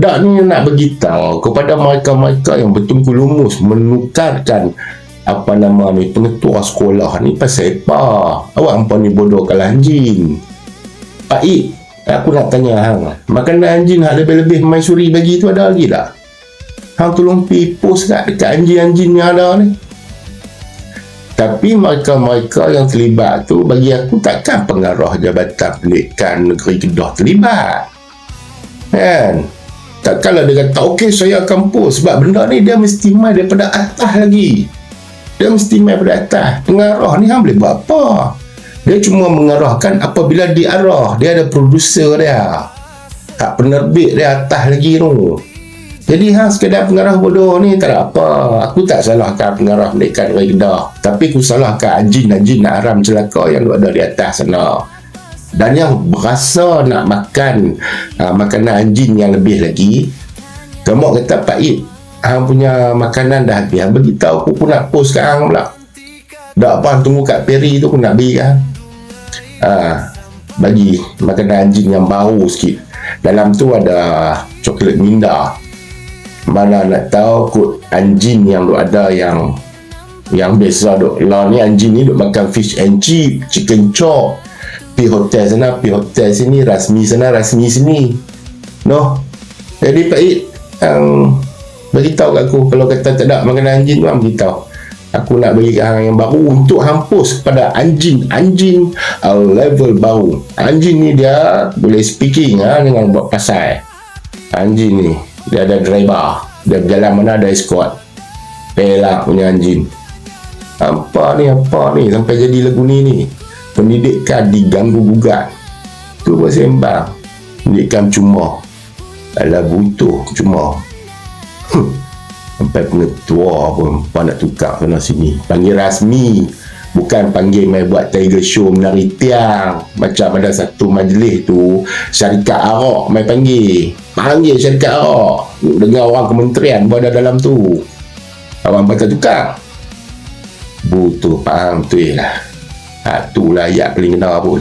Dak ni nak beritahu kepada mereka-mereka yang betul-betul lumus menukarkan apa nama ni pengetua sekolah ni pasal apa? Awak hampa ni bodoh kalah anjing. Pak Ip, aku nak tanya hang, makanan anjing hak lebih-lebih maisuri bagi tu ada lagi tak? Hang tolong pergi post dekat anjing-anjing yang ada ni. Tapi mereka-mereka yang terlibat tu bagi aku takkan pengarah Jabatan Pendidikan Negeri Kedah terlibat. Kan? Takkanlah dia kata, okey saya akan post. Sebab benda ni dia mesti main daripada atas lagi. Dia mesti main daripada atas. Pengarah ni hang boleh buat apa? Dia cuma mengarahkan apabila diarah. Dia ada produser dia. Hak penerbit dia atas lagi tu. Jadi hang sekadar pengarah bodoh ni tak ada apa. Aku tak salahkan pengarah Pendidikan Negeri Kedah. Tapi aku salahkan anjing-anjing nak haram celaka yang ada di atas sana. Dan yang berasa nak makan makanan anjing yang lebih lagi, kamu kata Pak Ip, hang punya makanan dah habis, hang beritahu aku nak post kat hang pula. Tak apa, tunggu kat Peri tu aku nak beri kan. Bagi makanan anjing yang bau sikit. Dalam tu ada coklat minda. Mana nak tahu kot anjing yang ada yang biasa duk lah ni, anjing ni duk makan fish and chip, chicken chop. Pi hotel sana, pi hotel sini, rasmi sana, rasmi sini. No. Jadi Pak Ip, beritahu kat aku kalau kata tak ada makanan anjing tu, hang beritahu. Aku nak bagi hang yang baru untuk hang post kepada anjing level baru. Anjing ni dia boleh speaking dengan buat pasal. Anjing ni dia ada driver, dia berjalan mana ada escort. Pelak punya anjing. Apa ni sampai jadi lagu ni. Pendidikan diganggu gugat. Tu bersembang. Pendidikan cuma. Alah butuh cuma. Sampai pengetua pun nak tukar sana sini. Panggil rasmi. Bukan panggil main buat tiger show menari tiang. Macam ada satu majlis tu, syarikat arak main panggil syarikat arak. Dengar orang kementerian pun ada dalam tu. Awak baca tukar. Butuh faham tu lah. Itulah ayat paling kena pun.